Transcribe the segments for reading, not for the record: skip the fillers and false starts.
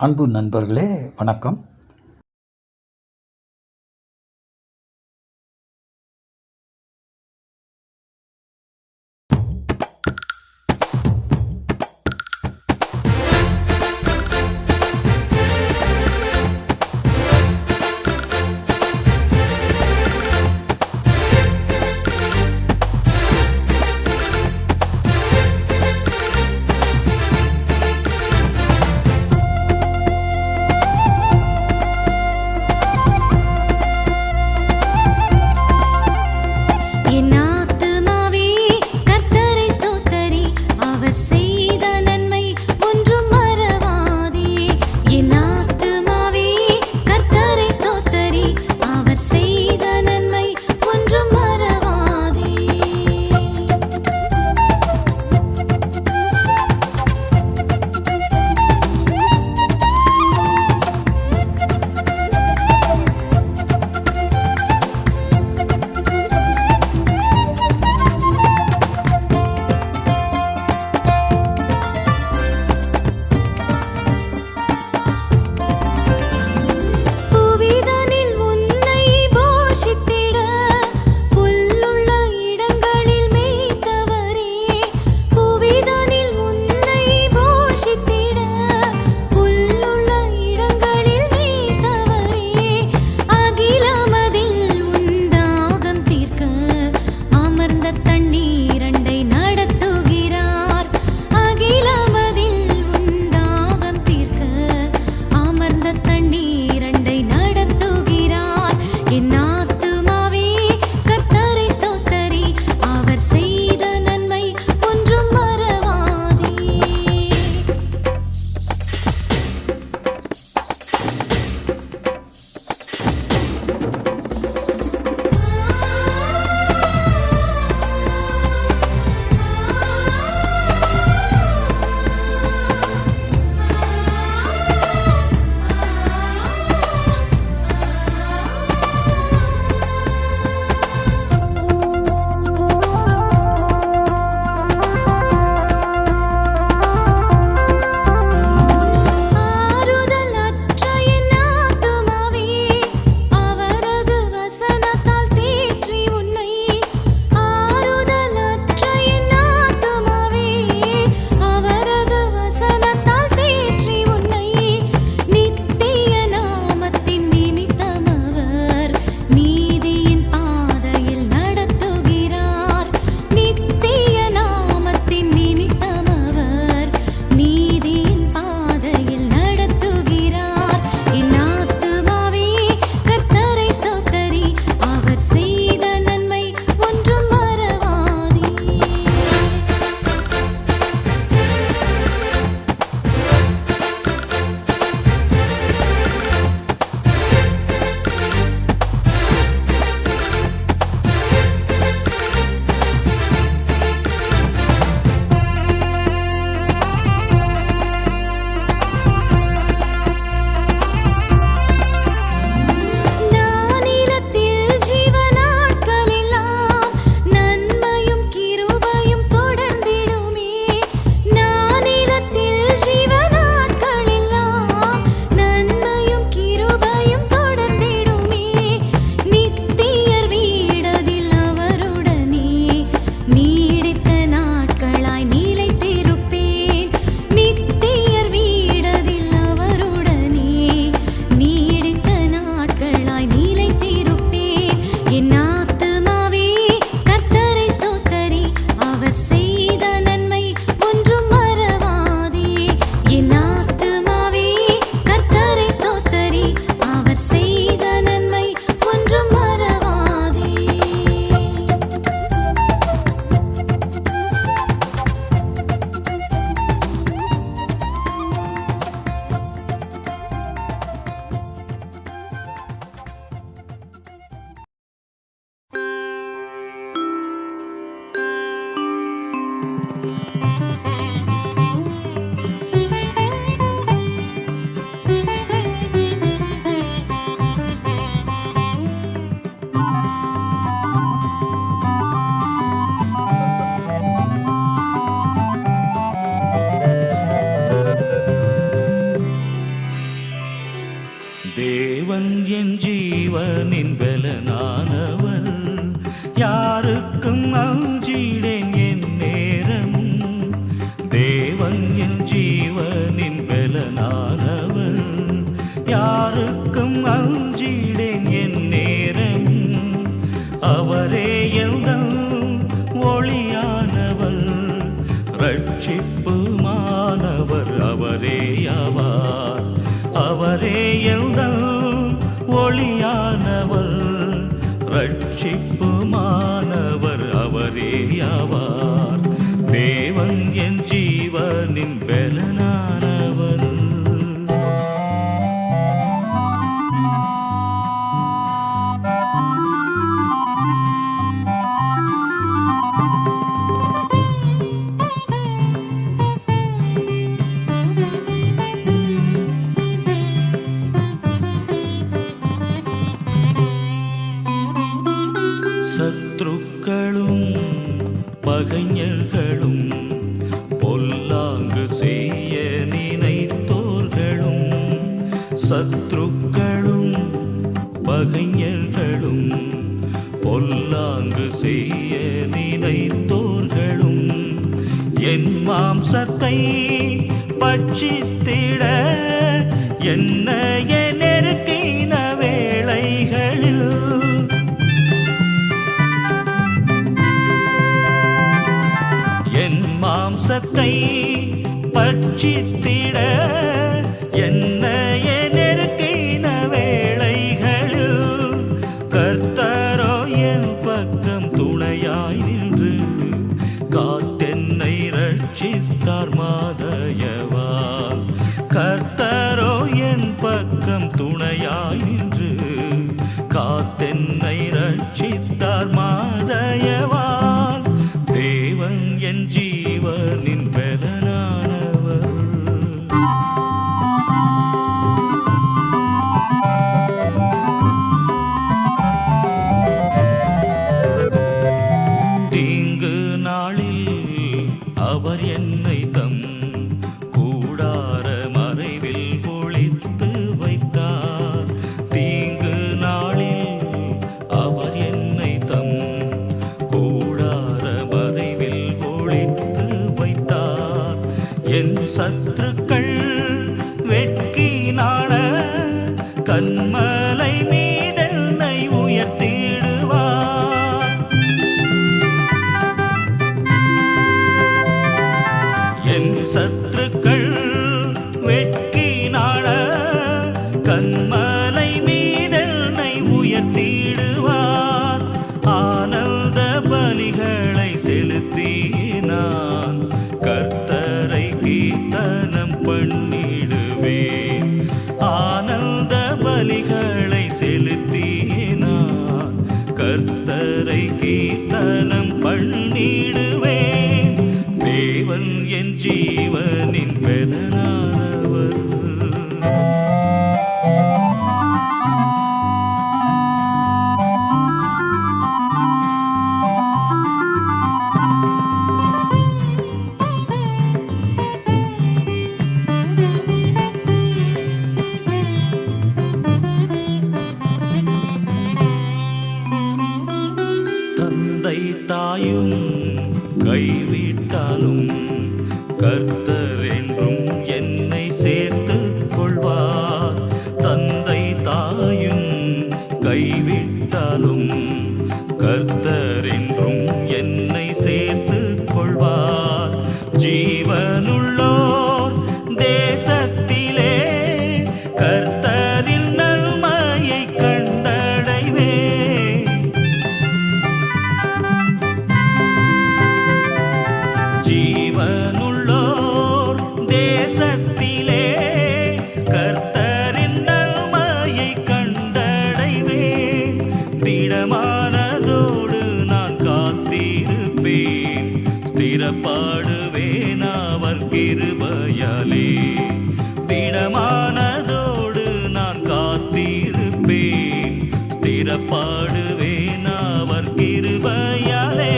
அன்பு நண்பர்களே, வணக்கம். தேவன் என் ஜீவனின் பலனானவர், யாருக்கும் அஞ்சிடேன் என் நேரமும். தேவன் என் ஜீவனின் பலனானவர், யாருக்கும் அஞ்சிடேன் என் நேரமும். அவரே எல்தம் ஒளியானவர், ரட்சிப்புமானவர் அவரேயாவார். அவரே எல்தம் ஒளியானவர், ரட்சிப்புமானவர் அவரேயாவார். தேவன் என் ஜீவனின் பலனானவர். சத்ருக்களும் பகைஞர்களும் பொல்லாங்கு செய்ய நினைத்தோர்களும், சத்ருக்களும் பகைஞர்களும் பொல்லாங்கு செய்ய நினைத்தோர்களும், என் மாம்சத்தை பட்சித்திட என்னைய நெருக்கின வேளைகளில், என் மாம்சத்தை பட்சித்திட என்னைய நெருக்கின வேளைகளில், கர்த்தரோ என் பக்கம் துணையாய் நின்று காத்தென்னை ரட்சித்தார் மாதயவால். கர்த்தரோ என் பக்கம் துணையாய் நின்று காத்தென்னை ரட்சித்தார் மாதயவால். தேவன் என் ஜீவனின் பலனானவர். தீங்கு நாளில் அவர் என்னை தம் கூடார மறைவில் ஒளித்து வைத்தார். தீங்கு நாளில் அவர் என்னை தம் கூடார மறைவில் ஒளித்து வைத்தார். என் சத்துருக்கள் வெட்கினாட கன்மலை மீதென்னை உயர்த்திடுவார். என் சத்துருக்கள் வெட்கினாட கன்மலை மீதென்னை உயர்த்திடுவார். ஆனந்த பலிகளை செலுத்தி நான் கர்த்தரை கீர்த்தனம் பண்ணிடுவேன். ஆனந்த பலிகளை செலுத்தி நான் கர்த்தரை கீர்த்தனம் பண்ணிடுவேன். தேவன் என் ஜீவனின் பலனானவர். தந்தை தாயும் கைவிட்டாலும் கர்த்தர் என்றும் என்னை சேர்த்து கொள்வார். தந்தை தாயும் கைவிட்டாலும் கர்த்தர் என்றும் என்னை சேர்த்து கொள்வார். ஜீவனுள்ளோர் தேசத்திலே கர்த்தரின் நன்மையை கண்டடைவேன். ஜீவனுள்ளோர் தேசத்திலே கர்த்தரின் நன்மையை கண்டடைவேன். திடமானதோடு நான் காத்திருப்பேன், ஸ்திரப்பாடுவேன் அவர் கிருபையாலே. திடமானதோடு நான் காத்திருப்பேன், ஸ்திரப்பாடுவேன் அவர் கிருபையாலே.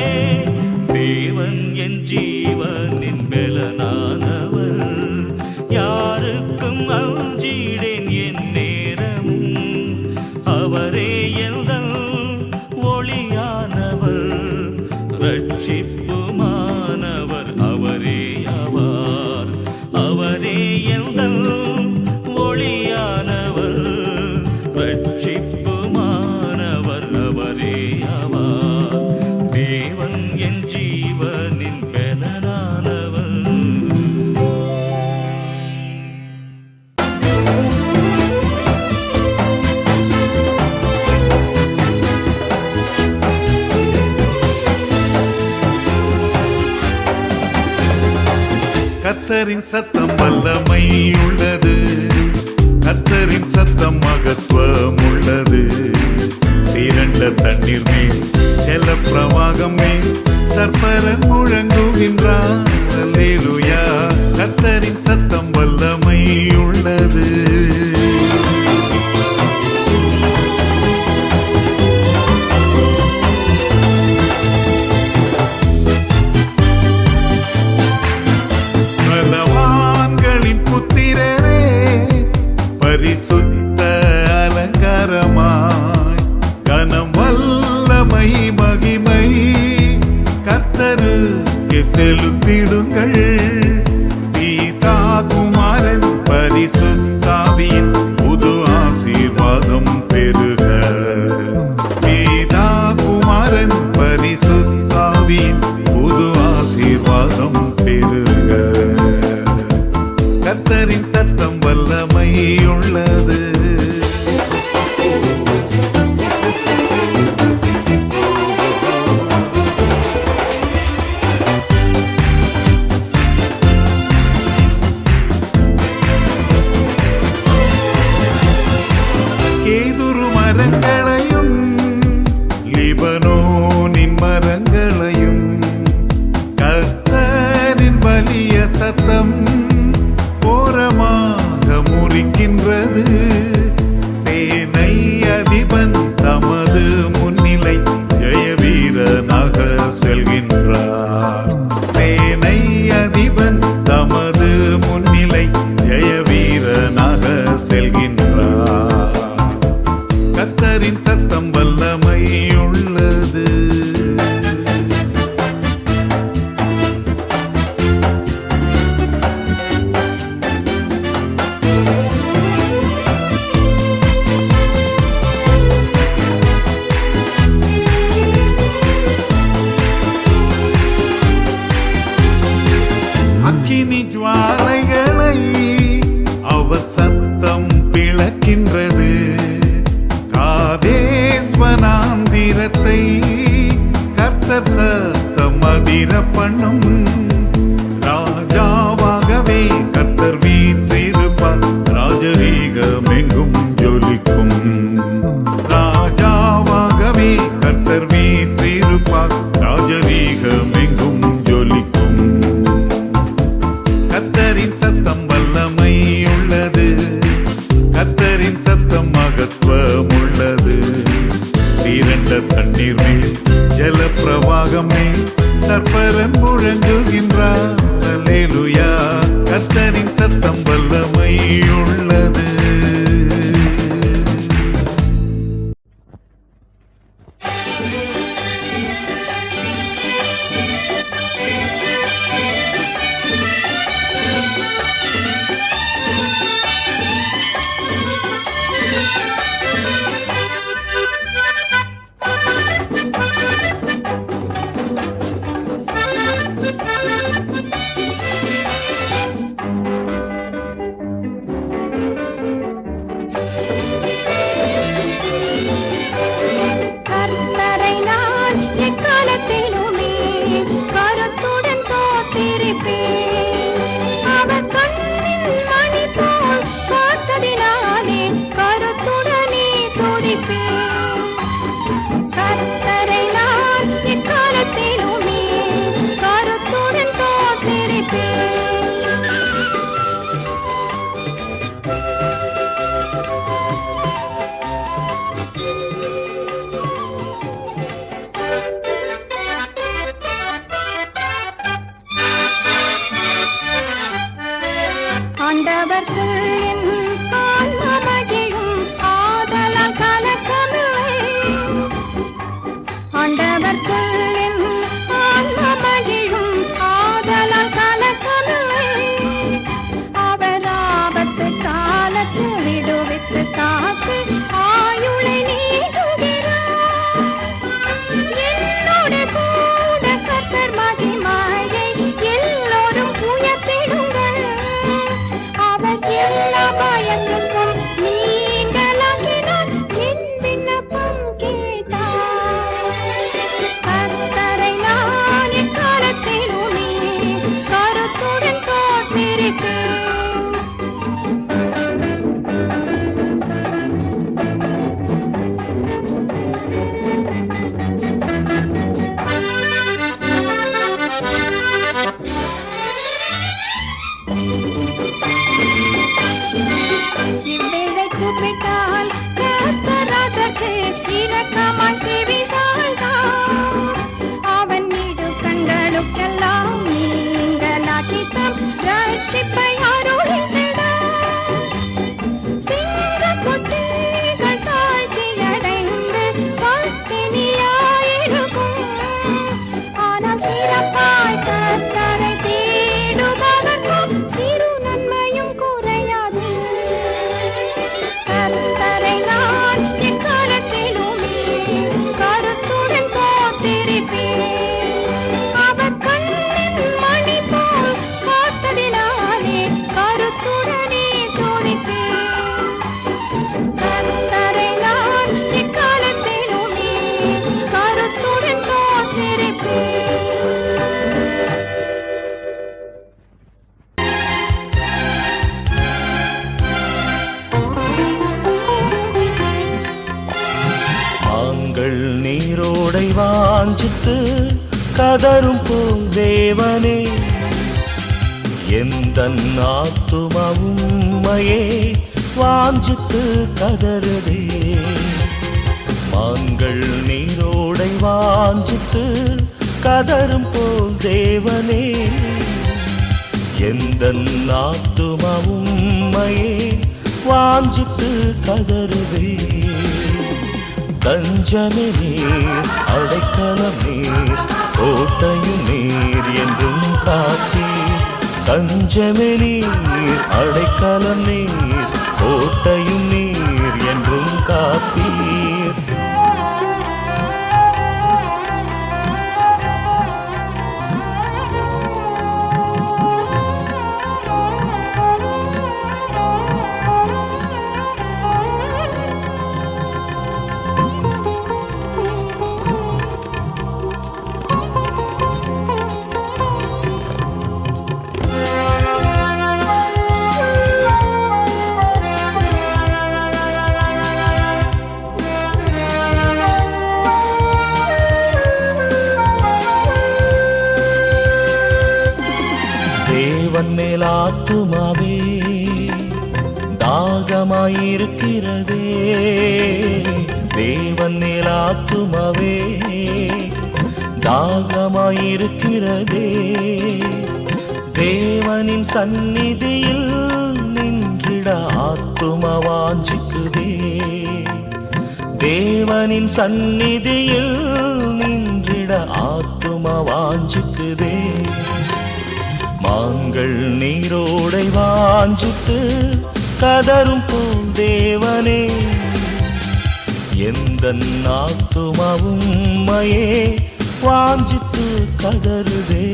தேவன் என் ஜீவனின் பலனானவர், யாருக்கும் அஞ்சிடேன் என் நேரம். கர்த்தரின் சத்தம் வல்லமை உள்ளது, கர்த்தரின் சத்தம் மகத்துவம் உள்ளது. திரண்ட தண்ணீர் மேல் ஜல பிரவாகம் மேல் தற்பரன் முழங்குகின்றார். அல்லேலூயா, கர்த்தரின் சத்தம் வல்லமை உள்ளது. புத்திரரே பரிசுத்த அலங்காரமாய் கனம் வல்லமை மகிமை கர்த்தருக்கு செலுத்திடுங்கள். பிதா குமாரன் பரிசுத்தாவியின் புது ஆசீர்வாதம் பெறுக. பிதா குமாரன் பரிசுத்தாவியின் புது ஆசீர்வாதம் பெறுக. கர்த்தரின் சத்தம் வல்லமை உள்ளது. கேதுரு மரங்களையும் லிபனோனின் மரங்களையும் கர்த்தரின் வலிய சத்தம் கோரமாக முறிக்கின்றது. சேனை அதிபன் தமது முன்னிலை ஜெயவீரனாக செல்கின்றார். சேனை அதிபன் தமது முன்னிலை ஜெயவீரனாக செல்கின்றார். கர்த்தரின் சத்தம் வல்லமை உள்ளது. அக்கினி ஜுவாலைகளை அவர் சத்தம் பிளக்கின்றது. காதேஸ்வனாந்திரத்தை கர்த்தர் சத்தம் அதிர பண்ணும். ராஜாவாகவே கர்த்தர் வீற்றிருப்பார், ராஜரீகமெங்கும் ஜொலிக்கும். ராஜாவாகவே கர்த்தர் வீற்றிருப்பார், ராஜரீகமெங்கும் ஜொலிக்கும். கர்த்தரின் சத்தம் வல்லமை உள்ளது, கர்த்தரின் சத்தம் மகத்துவம் உள்ளது. திரண்ட தண்ணீர் மேல் ஜல பிரவாகம் மேல் தற்பரன் முழங்குகின்றார். அல்லேலூயா, கர்த்தரின் சத்தம் வல்லமை உள்ளது. கர்த்தராதற்கு இரக்கமாய் செவி சாய்த்தார். அவன் வீடு கண்களுக்கெல்லாம் நீங்களாக்கி தம் ரட்சிப்பை அருளிச் செய்தார். சிங்கக்குட்டிகள் தாழ்ச்சியடைந்து பட்டினியாயிருக்கும். ஆனால் சிறப்பாய் கர்த்தரை தேடுபவர்க்கும் சிறு நன்மையும் குறையாது. கர்த்தரை நான் எக்காலத்திலுமே கருத்துடன் காத்திருப்பேன். அவர் கண்ணின் மணி போல் காத்ததினாலே கருத்துடனே துதிப்பேன். கர்த்தரை நான் எக்காலத்திலுமே கருத்துடன் காத்திருப்பேன். நாங்கள் நீரோடை வாஞ்சித்து கதரும் போல் தேவனே, எந்த ஆத்துமாவும் உம்மையே வாஞ்சித்து கதறுதே. மான்கள் நீரோடை வாஞ்சித்து கதரும் போல் தேவனே, எந்த ஆத்துமாவும் உம்மையே வாஞ்சித்து கதறுதே. தஞ்சமே நீர், அடைக்கலம் நீர், கோட்டையும் நீர் என்றும் காத்தீர். தஞ்சமே நீர், அடைக்கலம் நீர், கோட்டையும் நீர் என்றும் காத்தீர். தேவன் மேல் ஆத்துமாவே தாகமாயிருக்கிறதே. தேவன் மேல் ஆத்துமாவே தாகமாயிருக்கிறதே. தேவனின் சந்நிதியில் நின்றிட ஆத்துமா வாஞ்சிக்குதே. தேவனின் சந்நிதியில் நின்றிட ஆத்துமா வாஞ்சிக்குதே. மான்கள் நீரோடை வாஞ்சித்து கதரும் போல் தேவனே, எந்த ஆத்துமாவும் உம்மையே வாஞ்சித்து கதறுதே.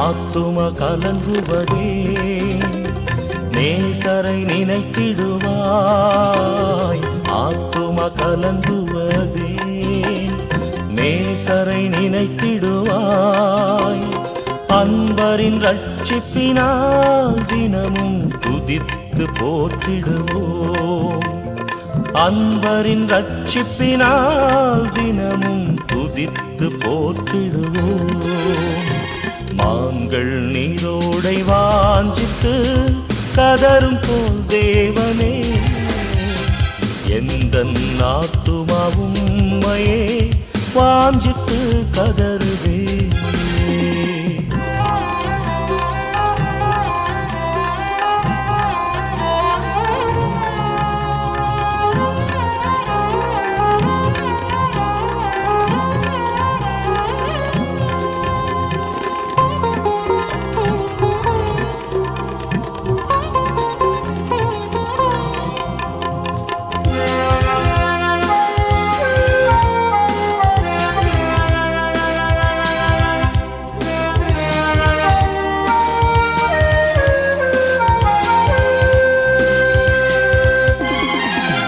ஆத்தும கலங்குவதே, நேசரை நினைத்திடுவாய். ஆத்தும கலங்குவதே, நேசரை நினைத்திடுவாய். அன்பரின் ரட்சிப்பினால் தினமும் துதித்து போற்றிடுவோம். அன்பரின் ரட்சிப்பினால் தினமும் துதித்து போற்றிடுவோம். மான்கள் நீரோடை வாஞ்சித்து கதரும் போல் தேவனே, எந்த ஆத்துமாவும் உம்மையே வாஞ்சித்து கதறுதே.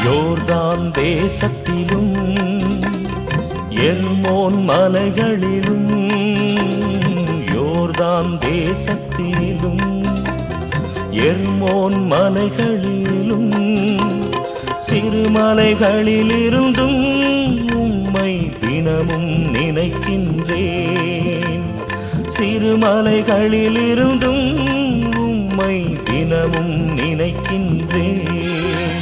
யோர்தான் தேசத்திலும் எர்மோன் மலைகளிலும், யோர்தான் தேசத்திலும் எர்மோன் மலைகளிலும், சிறுமலைகளிலிருந்தும் உம்மை தினமும் நினைக்கின்றேன். சிறுமலைகளிலிருந்தும் உம்மை தினமும் நினைக்கின்றேன்.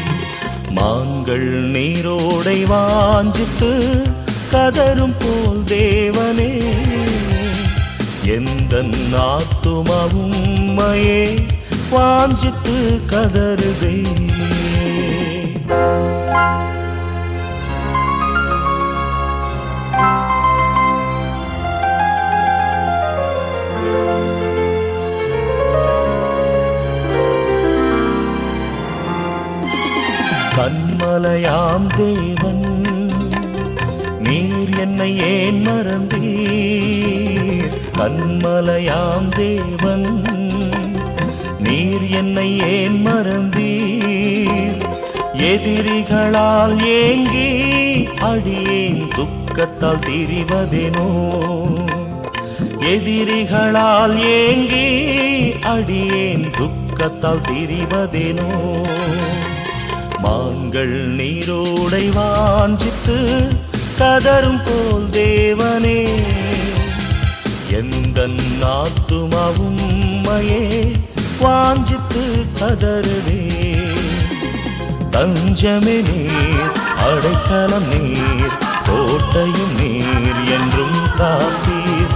மான்கள் நீரோடை வாஞ்சித்து கதரும் போல் தேவனே, எந்தன் ஆத்துமாவும் உம்மையே வாஞ்சித்து கதறுதே. கண்மலையாம் தேவன், நீர் என்னை ஏன் மறந்தீர்? கண்மலையாம் தேவன், நீர் என்னை ஏன் மறந்தீர்? எதிரிகளால் ஏங்கி அடியேன் துக்கத்தால் திரிவதேனோ? எதிரிகளால் ஏங்கி அடியேன் துக்கத்தால் திரிவதேனோ? மான்கள் நீரோடை வாஞ்சித்து கதரும் போல் தேவனே, எந்தன் ஆத்துமாவும் உம்மையே வாஞ்சித்து கதறுதே. தஞ்சமே நீர், அடைக்கலம் நீர், கோட்டையும் நீர் என்றும் காப்பீர்.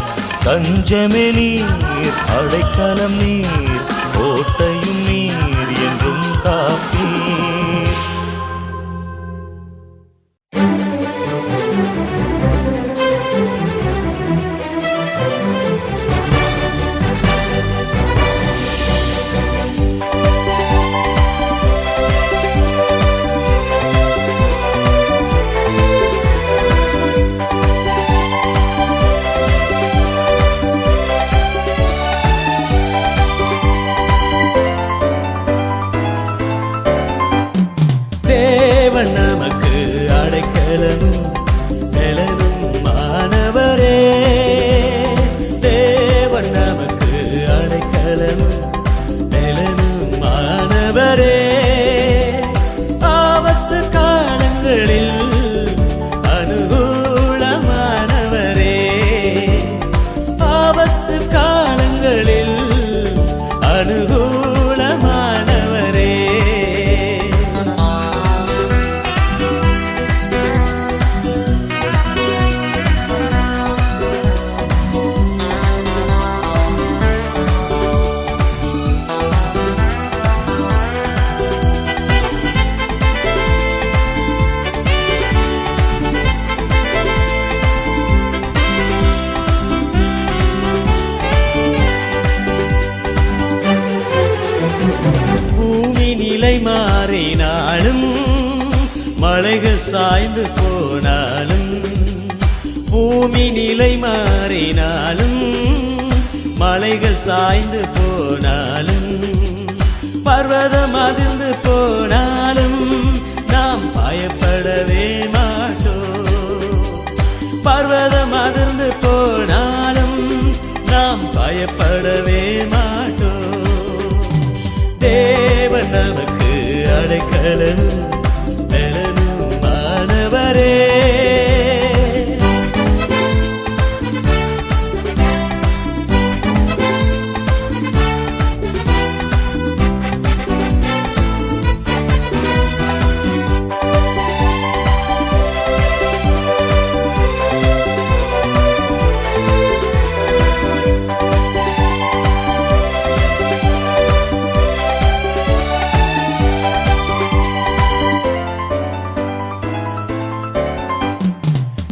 தஞ்சமே நீர், அடைக்கலம் நீர், கோட்டையும் நீர் என்றும் காப்பீர். நமக்கு அடைக்கலமும் பலனும் மாணவரே. தேவன் நமக்கு அடைக்கலமும் பலனும் மாணவரே. ஆபத்து காலங்களில் அனுகூலமானவரே. ஆபத்து காலங்களில் அனுகூலமானவரே. மாறினாலும் மலைகள் சாய்ந்து போனாலும், பூமி நிலை மாறினாலும் மலைகள் சாய்ந்து போனாலும், பர்வதம் அதிர்ந்து போனாலும் நாம் பயப்படவே மாட்டோம். பர்வதம் அதிர்ந்து போனாலும் நாம் பயப்படவே மாட்டோம். தேவன் நமக்கு அடைக்கலமும் பலனும் மாணவரே.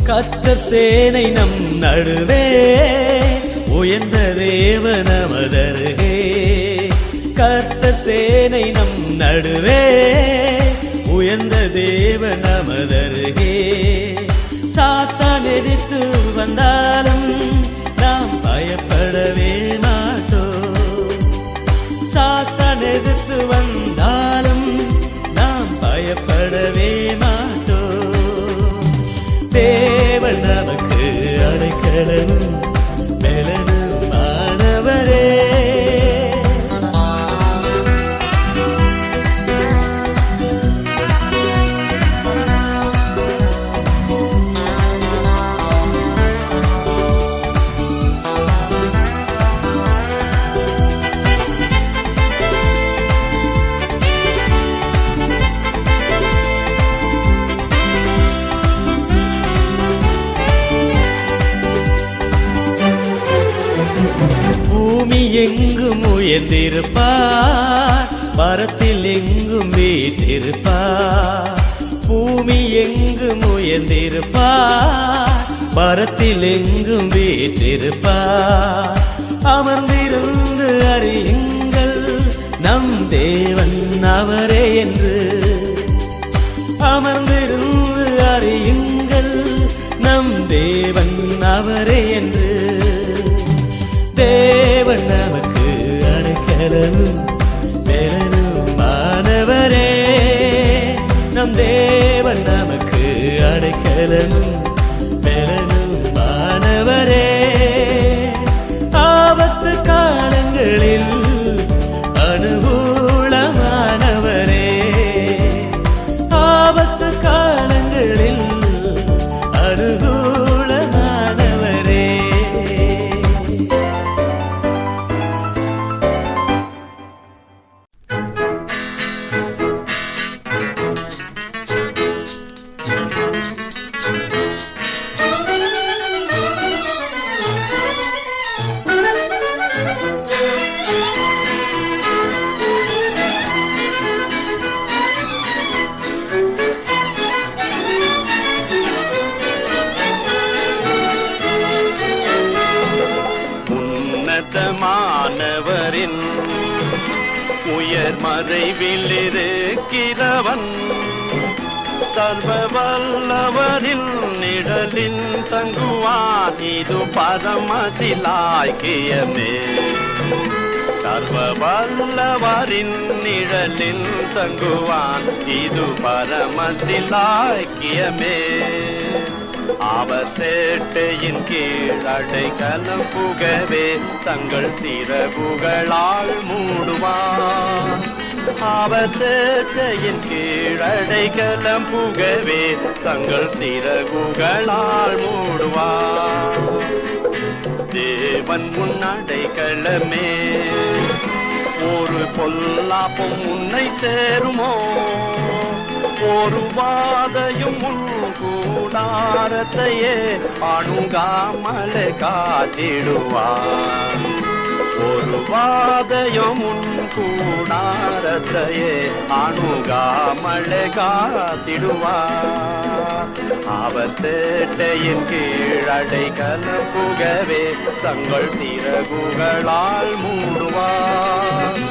கர்த்தர் சேனை நம் நடுவே, உயர்ந்த தேவ நமதருகே. கர்த்தர் சேனை நம் நடுவே, உயர்ந்த தேவ நமதருகே. சாத்தான் எதிர்த்து வந்தாலும் நாம் பயப்படவே மாட்டோம். சாத்தான் எதிர்த்து வந்தாலும் நாம் பயப்படவே மாட்டோம். தேவன் நமக்கு அடைக்கலமும் பலனும் மாணவரே. எங்கும் உயர்ந்திருப்பார், பரத்தில் எங்கும் வீற்றிருப்பார். பூமி எங்கும் உயர்ந்திருப்பார், பரத்தில் எங்கும் வீற்றிருப்பார். அமர்ந்திருந்து அறியுங்கள் நம் தேவன் அவரே என்று. அமர்ந்திருந்து அறியுங்கள் நம் தேவன் அவரே என்று. தேவன் நமக்கு அடைக்கலமும் பெலனுமானவரே. நம் தேவன் நமக்கு அடைக்கலமும் பெலனுமானவரே. ஆபத்து காலங்களில் அனுகூலமானவரே. ஆபத்து காலங்களில் அனுகூலமானவரே. உன்னதமானவரின் உயர் மறைவில் இருக்கிறவன், சர்வ வல்லவரின் நிழலின் தங்குவான். இது பரமசிலாக்கியமே. சர்வ வல்லவரின் நிழலின் தங்குவான். இது பரமசிலாக்கியமே. அவர் சேட்டையின் கீழ் அடைக்கலம் புகவே தங்கள் சிறகுகளால் மூடுவார். அவர் சேட்டையின் கீழ் அடைக்கலம் புகவே தங்கள் சிறகுகளால் மூடுவார். தேவன் முன்னடைக்கலமே, ஒரு பொல்லாப்பும் உன்னை சேருமோ? ஒரு வாதையும் உன் கூடாரத்தையே அணுகாமலே காத்திடுவார். ஒரு வாதையும் உன் கூடாரத்தையே அணுகாமலே காத்திடுவார். அவர் சேட்டையின் கீழ் அடைக்கலம் புகவே தங்கள் சிறகுகளால் மூடுவார்.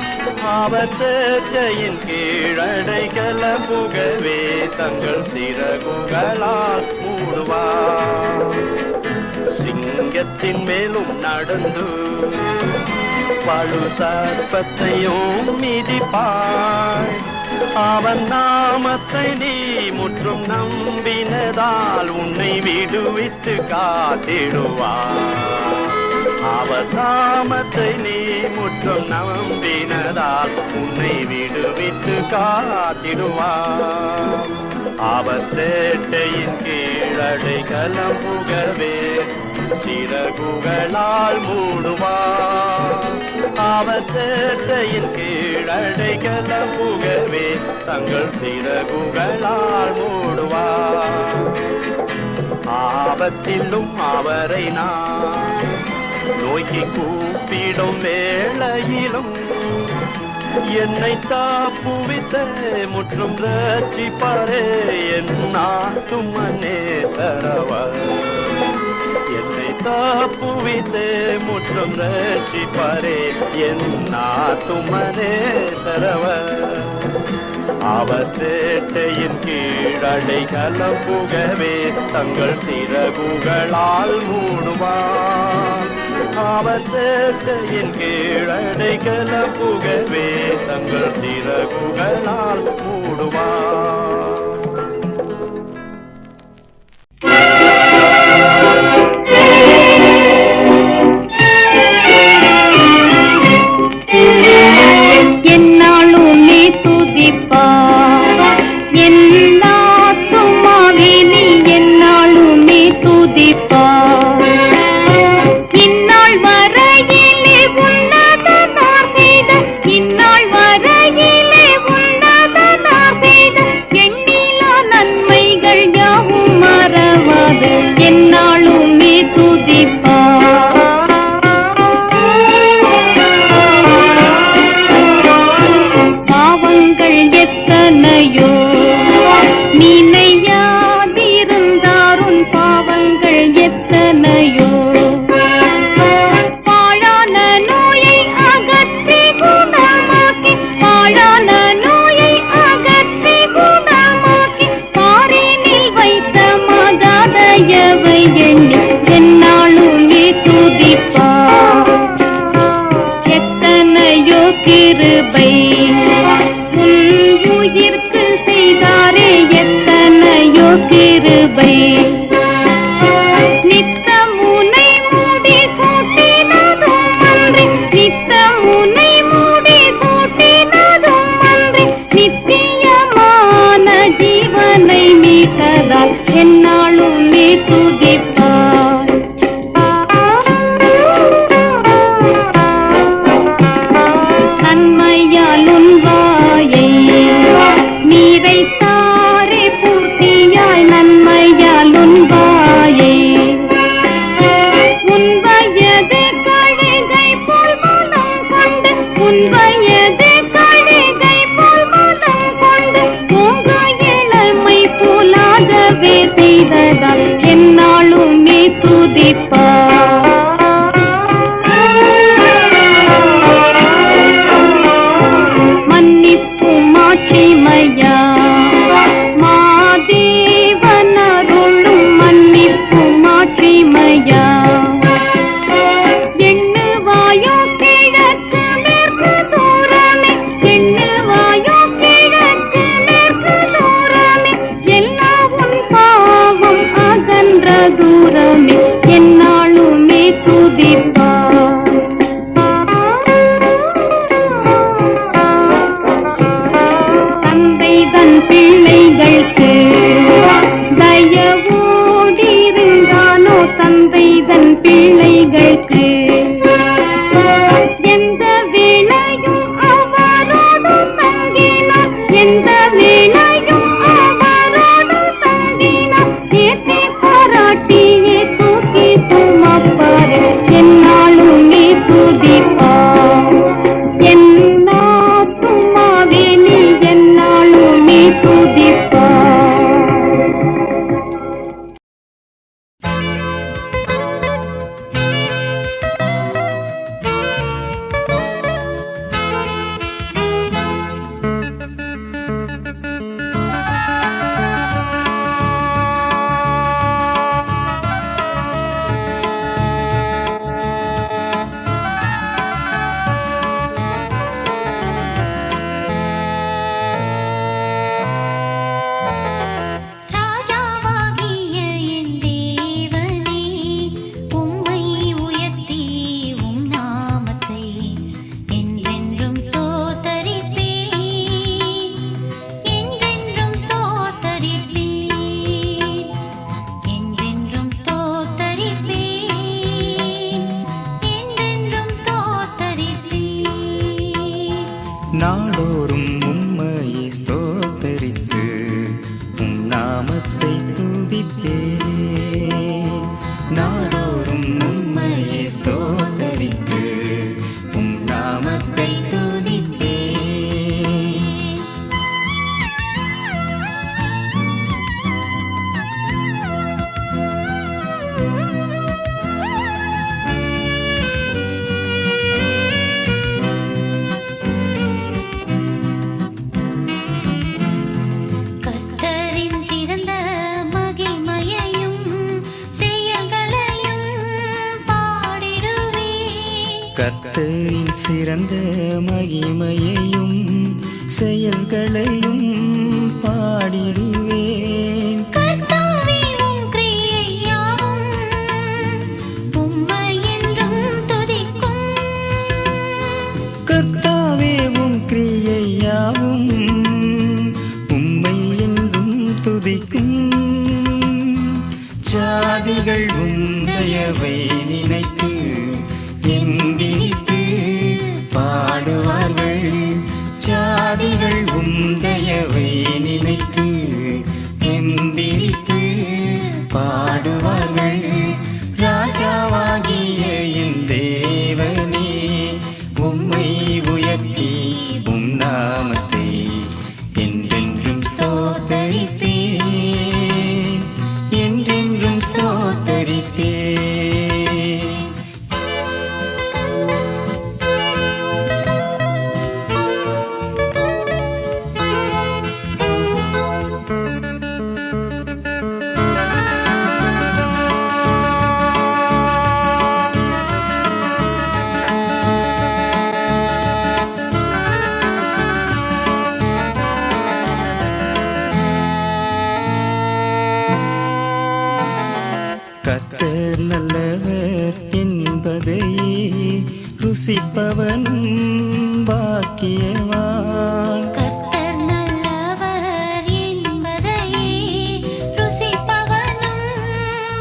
அவர் சேட்டையின் கீழ் அடைக்கலம் புகவே தங்கள் சிறகுகளால் மூடுவார். சிங்கத்தின் மேலும் நடந்து பழு சர்ப்பத்தையும் மிதிப்பாய். அவன் நாமத்தை நீ முற்றும் நம்பினதால் உன்னை விடுவித்து காத்திடுவார். அவர் நாமத்தை நீ முற்றும் நம்பினதால் உன்னை விடுவித்து காத்திடுவார். அவர் சேட்டையின் கீழ் அடைக்கலம் புகவே சிறகுகளால் மூடுவார். அவர் சேட்டையின் கீழ் அடைக்கலம் புகவே தங்கள் சிறகுகளால் மூடுவார். ஆபத்திலும் அவரை நான் நோக்கி கூப்பிடும் வேளையிலும் என்னை தாப்புவித்த முற்றும் ரட்சிப்பாரே என் நாட்டுமனே சரவர். என்னை தாப்புவித்தே முற்றும் ரட்சிப்பாரே என் நாட்டுமனே சரவர். அவர் சேட்டையின் கீழ் அடைக்கலம் புகவே தங்கள் சிறகுகளால் மூடுவார். அவர் சேட்டையின் கீழ் அடைக்கலம் புகவே தங்கள் சிறகுகளால் மூடுவார். என்னாலுமே துதிப்பார் எல்லாத்துமாவே நீ என்னாலுமே துதிப்பார். இந்நாள் வரையிலே உன்னதனார் செய்த இந்நாள் வரையிலே உன்னதனார் செய்த எண்ணில கிருபை நித்தம் உன்னை மூடி சூட்டினதும் அன்றி நித்தம் உன்னை மூடி சூட்டினதும் அன்றி நித்தியமான ஜீவனை மீட்டதால் என்னாலுமே துதிப்பார் நன்மையால் உன் வாயை நீரை தாரே பூர்த்தியாய் நன்மையால் உன் வாயை உன் வயது கழுகை போல் மனம் கொண்டு உன் வயது கழுகை போல் மனம் கொண்டு உங்க இளமை போலாகவே செய்ததால் என்னாலுமே துதிப்பார் மன்னிப்பும் மாட்சிமையா மாதேவனருளும் மன்னிப்பும் மாட்சிமையா எண்ணுவாயோ கிழக்கு மேற்கு தூரமே எண்ணுவாயோ கிழக்கு மேற்கு தூரமே எல்லா உன் பாவம் அகன்ற தூரமே என்னாலுமே துதிப்பார் தந்தை தன் பிள்ளைகளுக்கு தயவோடிருந்தானோ தந்தை தன் பிள்ளைகளுக்கு எந்த வேளையும் அவரோடு தங்கினார் எந்த வேளையும் அவரோடு தங்கினார் ஏற்றி பாராட்டியே தூக்கி சுமப்பார் என்னாலுமே துதிப்பார் என்னாத்துமாவே நீ என்னாலுமே துதிப்பார் ராஜாவாகிய என் தேவனே உம்மை உயர்த்தி உம் நாமத்தை என்றென்றும் ஸ்தோத்தரிப்பேன் என்றென்றும் ஸ்தோத்தரிப்பேன் என்றென்றும் ஸ்தோத்தரிப்பேன் என்றென்றும் ஸ்தோத்தரிப்பேன் நாடோறும் உம்மையை ஸ்தோத்தரித்து உம் நாமத்தை துதிப்பேன் நாடோறும் உம்மையை ஸ்தோத்தரித்து உம் நாமத்தை துதிப்பேன் கர்த்தரின் சிறந்த மகிமையையும் செயல்களையும் பாடிடுவேன் கர்த்தரின் சிறந்த மகிமையையும் செயல்களையும் பாடிடுவேன் கர்த்தாவே உம் கிரியையாவும் உம்மை என்றும் துதிக்கும் கர்த்தாவே உம் கிரியையாவும் உம்மை என்றும் துதிக்கும் ஜாதிகள் உம் தயவை நினைத்து எம்பிரித்து பாடுவார்கள் ஜாதிகள் உம் தயவை நினைத்து எம்பிரித்து பாடுவார்கள் ராஜாவாகிய என் தேவனே உம்மை உயர்த்தி உம் நாமத்தை என்றென்றும் ஸ்தோத்தரிப்பேன் என்றென்றும் ஸ்தோத்தரிப்பேன் கர்த்தர் நல்லவர் என்பதையே ருசிப்பவனும் பாக்கியவான். கர்த்தர் நல்லவர் என்பதையே ருசிப்பவனும்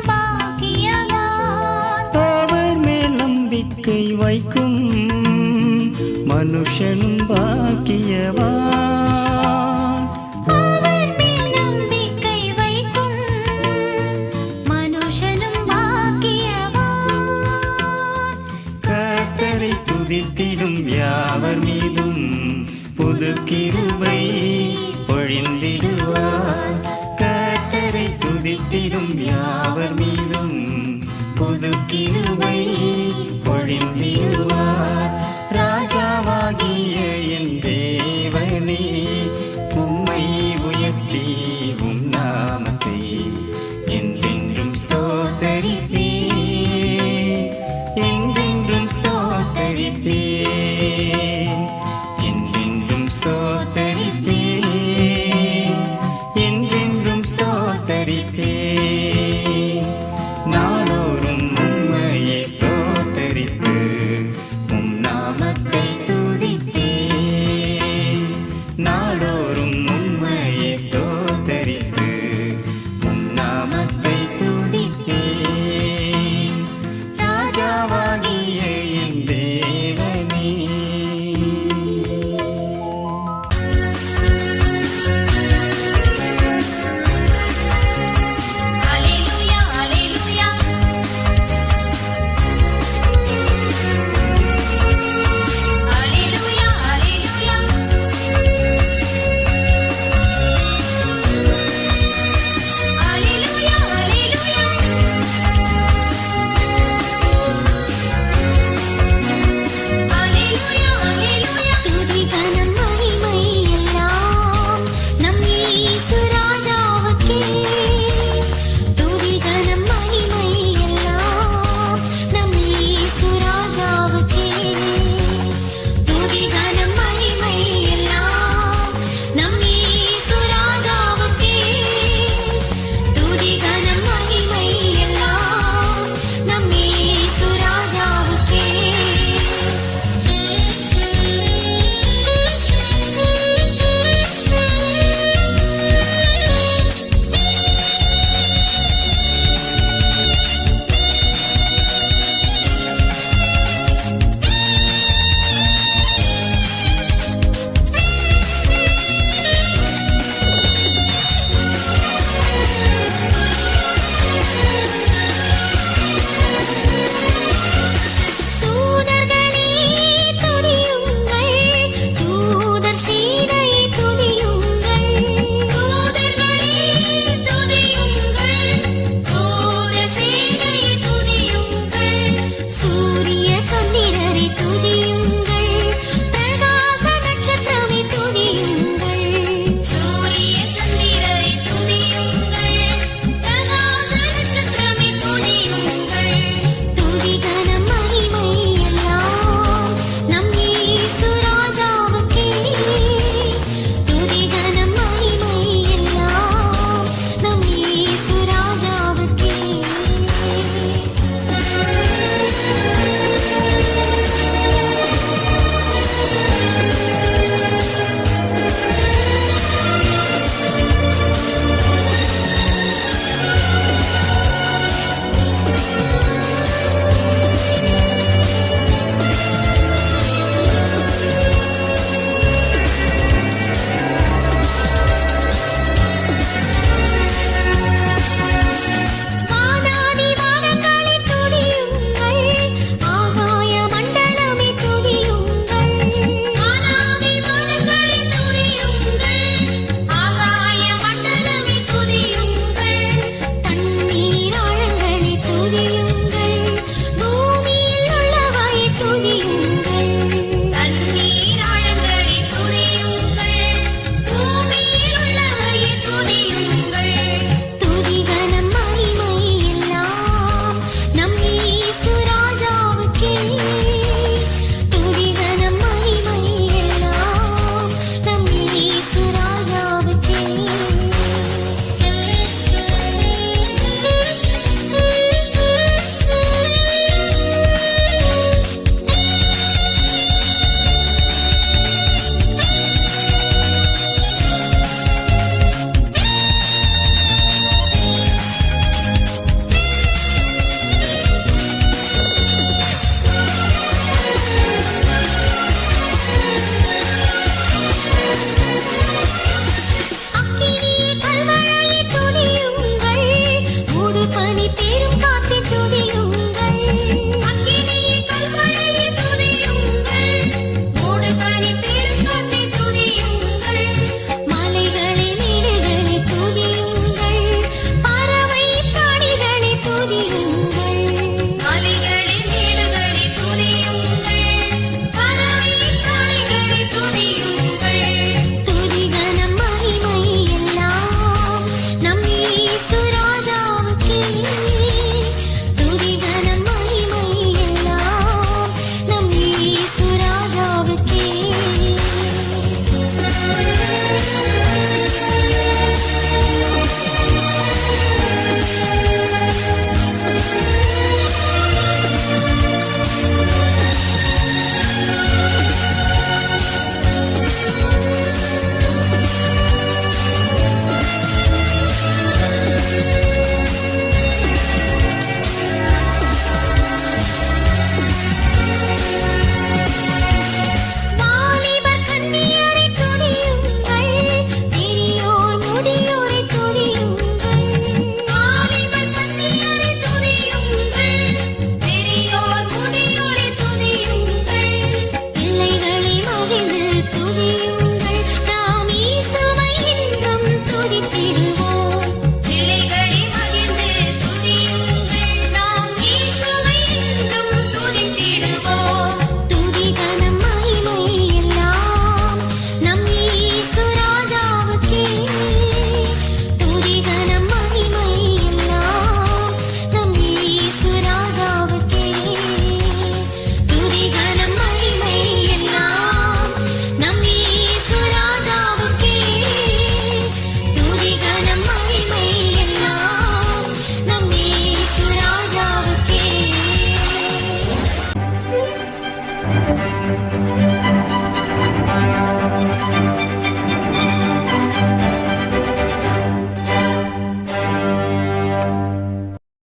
பாக்கியவான். அவர் மேல் நம்பிக்கை வைக்கும் மனுஷனும் பாக்கியவான். அவர் மேல் நம்பிக்கை வைக்கும் மனுஷனும் பாக்கியவான். கர்த்தரை துதித்திடும் யாவர் மீதும் புது கிருபை பொழிந்திடுவார். கர்த்தரை துதித்திடும் யாவர் மீதும்